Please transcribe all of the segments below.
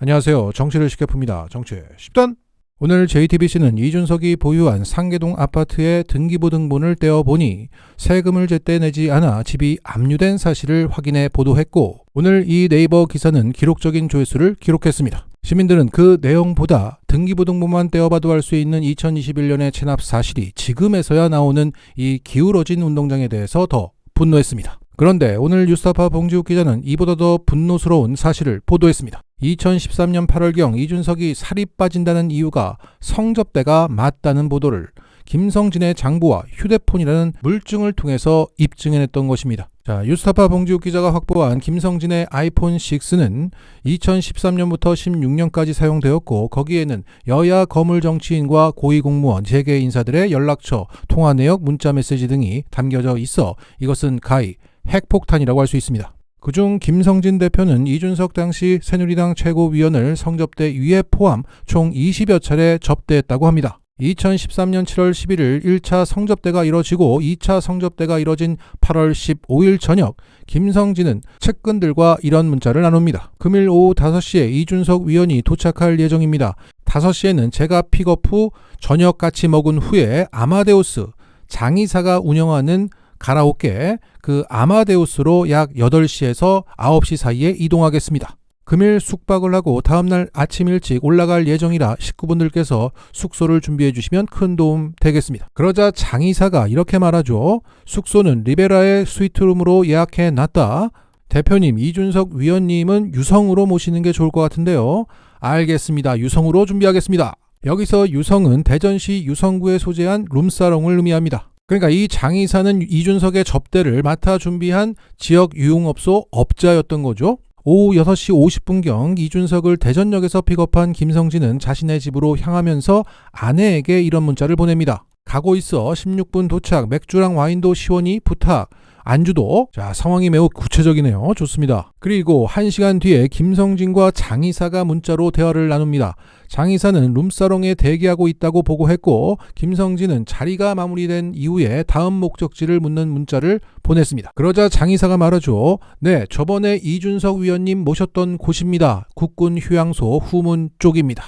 안녕하세요. 정치를 쉽게 풉니다. 정치의 10단. 오늘 JTBC는 이준석이 보유한 상계동 아파트의 등기부등본을 떼어보니 세금을 제때 내지 않아 집이 압류된 사실을 확인해 보도했고, 오늘 이 네이버 기사는 기록적인 조회수를 기록했습니다. 시민들은 그 내용보다 등기부등본만 떼어봐도 알 수 있는 2021년의 체납 사실이 지금에서야 나오는 이 기울어진 운동장에 대해서 더 분노했습니다. 그런데 오늘 뉴스타파 봉지욱 기자는 이보다 더 분노스러운 사실을 보도했습니다. 2013년 8월경 이준석이 살이 빠진다는 이유가 성접대가 맞다는 보도를 김성진의 장부와 휴대폰이라는 물증을 통해서 입증해냈던 것입니다. 자, 뉴스타파 봉지욱 기자가 확보한 김성진의 아이폰 6는 2013년부터 16년까지 사용되었고, 거기에는 여야 거물 정치인과 고위공무원, 재계 인사들의 연락처, 통화 내역, 문자 메시지 등이 담겨져 있어 이것은 가히 핵폭탄이라고 할 수 있습니다. 그중 김성진 대표는 이준석 당시 새누리당 최고위원을 성접대 위에 포함 총 20여 차례 접대했다고 합니다. 2013년 7월 11일 1차 성접대가 이뤄지고 2차 성접대가 이뤄진 8월 15일 저녁, 김성진은 측근들과 이런 문자를 나눕니다. 금일 오후 5시에 이준석 위원이 도착할 예정입니다. 5시에는 제가 픽업 후 저녁 같이 먹은 후에 아마데우스, 장이사가 운영하는 가라오케 그 아마데우스로 약 8시에서 9시 사이에 이동하겠습니다. 금일 숙박을 하고 다음날 아침 일찍 올라갈 예정이라 식구분들께서 숙소를 준비해 주시면 큰 도움 되겠습니다. 그러자 장이사가 이렇게 말하죠. 숙소는 리베라의 스위트룸으로 예약해 놨다. 대표님, 이준석 위원님은 유성으로 모시는 게 좋을 것 같은데요. 알겠습니다. 유성으로 준비하겠습니다. 여기서 유성은 대전시 유성구에 소재한 룸사롱을 의미합니다. 그러니까 이 장이사는 이준석의 접대를 맡아 준비한 지역 유흥업소 업자였던 거죠. 오후 6시 50분경 이준석을 대전역에서 픽업한 김성진은 자신의 집으로 향하면서 아내에게 이런 문자를 보냅니다. 가고 있어. 16분 도착. 맥주랑 와인도 시원히 부탁. 안주도. 자, 상황이 매우 구체적이네요. 좋습니다. 그리고 1시간 뒤에 김성진과 장이사가 문자로 대화를 나눕니다. 장이사는 룸사롱에 대기하고 있다고 보고했고, 김성진은 자리가 마무리된 이후에 다음 목적지를 묻는 문자를 보냈습니다. 그러자 장이사가 말하죠. 네, 저번에 이준석 위원님 모셨던 곳입니다. 국군 휴양소 후문 쪽입니다.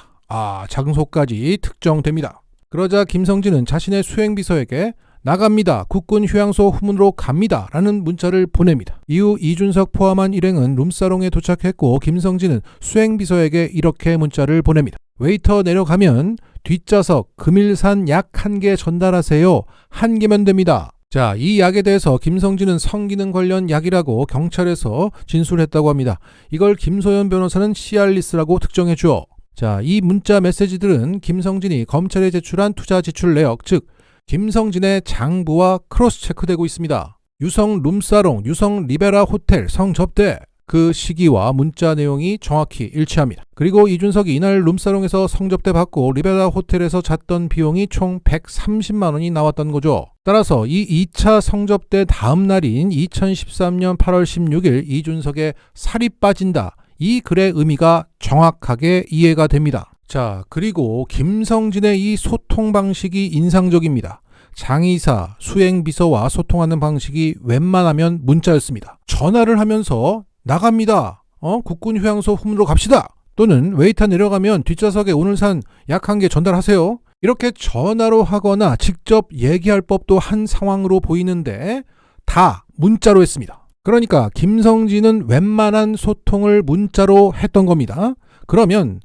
장소까지 특정됩니다. 그러자 김성진은 자신의 수행비서에게 나갑니다. 국군 휴양소 후문으로 갑니다. 라는 문자를 보냅니다. 이후 이준석 포함한 일행은 룸사롱에 도착했고, 김성진은 수행비서에게 이렇게 문자를 보냅니다. 웨이터 내려가면 뒷좌석 금일산 약 1개 전달하세요. 1개면 됩니다. 자, 이 약에 대해서 김성진은 성기능 관련 약이라고 경찰에서 진술했다고 합니다. 이걸 김소연 변호사는 시알리스라고 특정해주어. 자, 이 문자 메시지들은 김성진이 검찰에 제출한 투자 지출 내역, 즉 김성진의 장부와 크로스 체크되고 있습니다. 유성 룸사롱, 유성 리베라 호텔 성접대, 그 시기와 문자 내용이 정확히 일치합니다. 그리고 이준석이 이날 룸사롱에서 성접대 받고 리베라 호텔에서 잤던 비용이 총 130만 원이 나왔던 거죠. 따라서 이 2차 성접대 다음 날인 2013년 8월 16일 이준석의 살이 빠진다, 이 글의 의미가 정확하게 이해가 됩니다. 자, 그리고 김성진의 이 소통 방식이 인상적입니다. 장이사, 수행비서와 소통하는 방식이 웬만하면 문자였습니다. 전화를 하면서 나갑니다. 국군 휴양소 후문으로 갑시다. 또는 웨이터 내려가면 뒷좌석에 오늘 산 약 1개 전달하세요. 이렇게 전화로 하거나 직접 얘기할 법도 한 상황으로 보이는데 다 문자로 했습니다. 그러니까 김성진은 웬만한 소통을 문자로 했던 겁니다. 그러면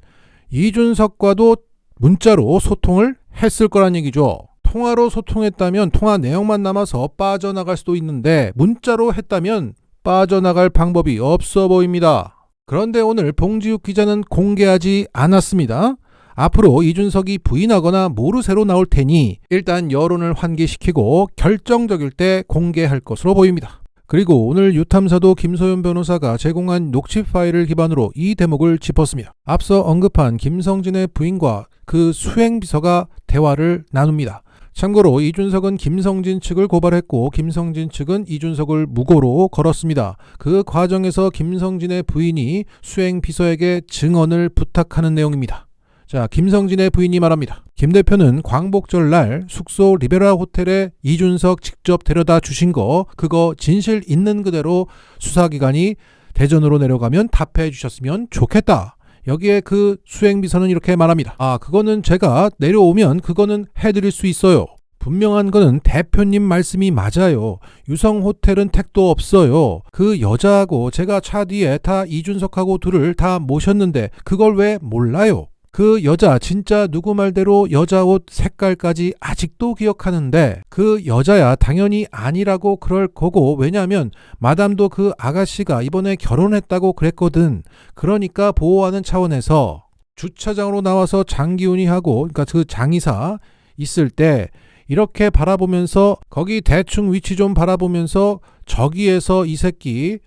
이준석과도 문자로 소통을 했을 거란 얘기죠. 통화로 소통했다면 통화 내용만 남아서 빠져나갈 수도 있는데, 문자로 했다면 빠져나갈 방법이 없어 보입니다. 그런데 오늘 봉지욱 기자는 공개하지 않았습니다. 앞으로 이준석이 부인하거나 모르쇠로 나올 테니 일단 여론을 환기시키고 결정적일 때 공개할 것으로 보입니다. 그리고 오늘 유탐사도 김소연 변호사가 제공한 녹취 파일을 기반으로 이 대목을 짚었습니다. 앞서 언급한 김성진의 부인과 그 수행비서가 대화를 나눕니다. 참고로 이준석은 김성진 측을 고발했고, 김성진 측은 이준석을 무고로 걸었습니다. 그 과정에서 김성진의 부인이 수행비서에게 증언을 부탁하는 내용입니다. 자, 김성진의 부인이 말합니다. 김 대표는 광복절 날 숙소 리베라 호텔에 이준석 직접 데려다 주신 거, 그거 진실 있는 그대로 수사기관이 대전으로 내려가면 답해 주셨으면 좋겠다. 여기에 그 수행비서는 이렇게 말합니다. 그거는 제가 내려오면 그거는 해드릴 수 있어요. 분명한 거는 대표님 말씀이 맞아요. 유성호텔은 택도 없어요. 그 여자하고 제가 차 뒤에 다 이준석하고 둘을 다 모셨는데 그걸 왜 몰라요? 그 여자 진짜 누구 말대로 여자 옷 색깔까지 아직도 기억하는데 그 여자야 당연히 아니라고 그럴 거고, 왜냐하면 마담도 그 아가씨가 이번에 결혼했다고 그랬거든. 그러니까 보호하는 차원에서 주차장으로 나와서 장기훈이하고, 그러니까 그 장의사 있을 때 이렇게 바라보면서 거기 대충 위치 좀 바라보면서 저기에서 이 새끼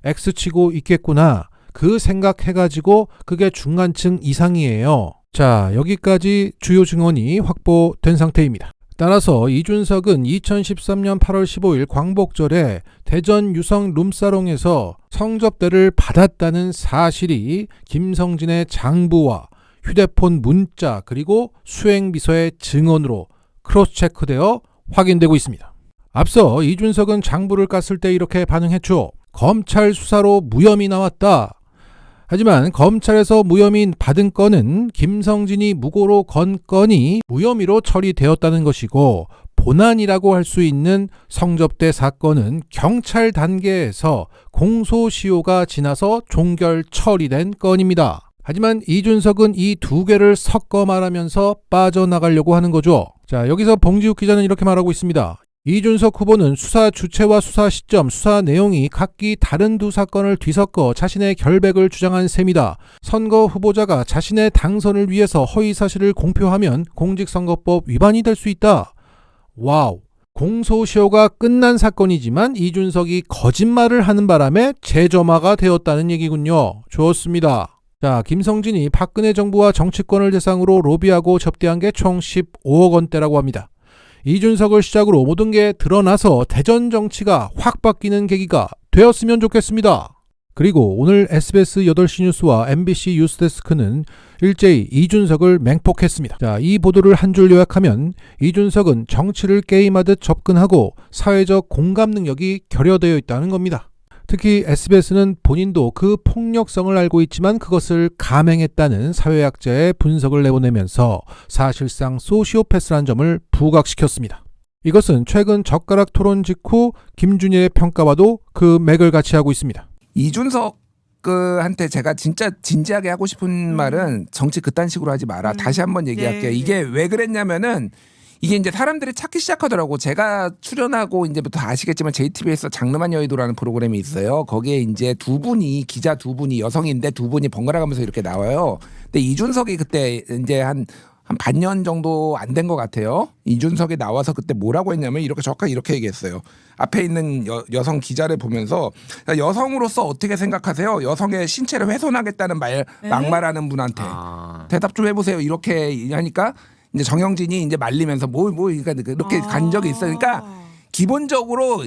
X치고 있겠구나, 그 생각해가지고 그게 중간층 이상이에요. 자, 여기까지 주요 증언이 확보된 상태입니다. 따라서 이준석은 2013년 8월 15일 광복절에 대전 유성 룸사롱에서 성접대를 받았다는 사실이 김성진의 장부와 휴대폰 문자 그리고 수행비서의 증언으로 크로스체크되어 확인되고 있습니다. 앞서 이준석은 장부를 깠을 때 이렇게 반응했죠. 검찰 수사로 무혐의 나왔다. 하지만 검찰에서 무혐의 받은 건은 김성진이 무고로 건 건이 무혐의로 처리되었다는 것이고, 본안이라고 할 수 있는 성접대 사건은 경찰 단계에서 공소시효가 지나서 종결 처리된 건입니다. 하지만 이준석은 이 두 개를 섞어 말하면서 빠져나가려고 하는 거죠. 자, 여기서 봉지욱 기자는 이렇게 말하고 있습니다. 이준석 후보는 수사 주체와 수사 시점, 수사 내용이 각기 다른 두 사건을 뒤섞어 자신의 결백을 주장한 셈이다. 선거 후보자가 자신의 당선을 위해서 허위사실을 공표하면 공직선거법 위반이 될 수 있다. 와우. 공소시효가 끝난 사건이지만 이준석이 거짓말을 하는 바람에 재점화가 되었다는 얘기군요. 좋습니다. 자, 김성진이 박근혜 정부와 정치권을 대상으로 로비하고 접대한 게 총 15억 원대라고 합니다. 이준석을 시작으로 모든 게 드러나서 대전 정치가 확 바뀌는 계기가 되었으면 좋겠습니다. 그리고 오늘 SBS 8시 뉴스와 MBC 뉴스데스크는 일제히 이준석을 맹폭했습니다. 자, 이 보도를 한 줄 요약하면 이준석은 정치를 게임하듯 접근하고 사회적 공감 능력이 결여되어 있다는 겁니다. 특히 SBS는 본인도 그 폭력성을 알고 있지만 그것을 감행했다는 사회학자의 분석을 내보내면서 사실상 소시오패스란 점을 부각시켰습니다. 이것은 최근 젓가락 토론 직후 김준일의 평가와도 그 맥을 같이 하고 있습니다. 이준석한테 제가 진짜 진지하게 하고 싶은 말은 정치 그딴 식으로 하지 마라. 다시 한번 얘기할게요. 이게 왜 그랬냐면은 이게 이제 사람들이 찾기 시작하더라고. 제가 출연하고 이제부터 아시겠지만 JTBC에서 장르만 여의도라는 프로그램이 있어요. 거기에 이제 기자 두 분이 여성인데 두 분이 번갈아 가면서 이렇게 나와요. 근데 이준석이 그때 이제 한 반년 정도 안 된 것 같아요. 이준석이 나와서 그때 뭐라고 했냐면 정확하게 이렇게 얘기했어요. 앞에 있는 여성 기자를 보면서, 여성으로서 어떻게 생각하세요? 여성의 신체를 훼손하겠다는 막말하는 분한테 대답 좀 해보세요. 이렇게 하니까 이제 정영진이 이제 말리면서 그러니까 그렇게 간 적이 있으니까 기본적으로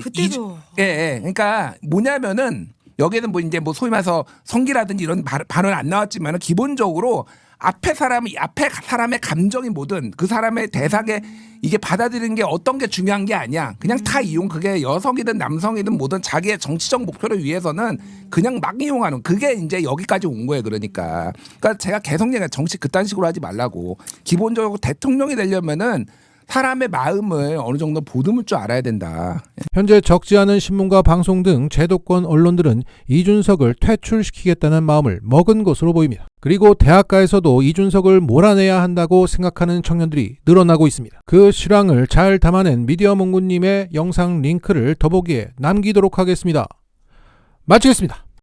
그러니까 뭐냐면은 여기에는 뭐 이제 뭐 소위 말해서 성기라든지 이런 발언 안 나왔지만은 기본적으로 앞에 사람의 감정이 뭐든 그 사람의 대상에 이게 받아들이는 게 어떤 게 중요한 게 아니야. 그냥 다 이용, 그게 여성이든 남성이든 뭐든 자기의 정치적 목표를 위해서는 그냥 막 이용하는, 그게 이제 여기까지 온 거예요. 그러니까 제가 계속 얘기해, 정치 그딴 식으로 하지 말라고. 기본적으로 대통령이 되려면은 사람의 마음을 어느 정도 보듬을 줄 알아야 된다. 현재 적지 않은 신문과 방송 등 제도권 언론들은 이준석을 퇴출시키겠다는 마음을 먹은 것으로 보입니다. 그리고 대학가에서도 이준석을 몰아내야 한다고 생각하는 청년들이 늘어나고 있습니다. 그 실황을 잘 담아낸 미디어몽구님의 영상 링크를 더보기에 남기도록 하겠습니다. 마치겠습니다.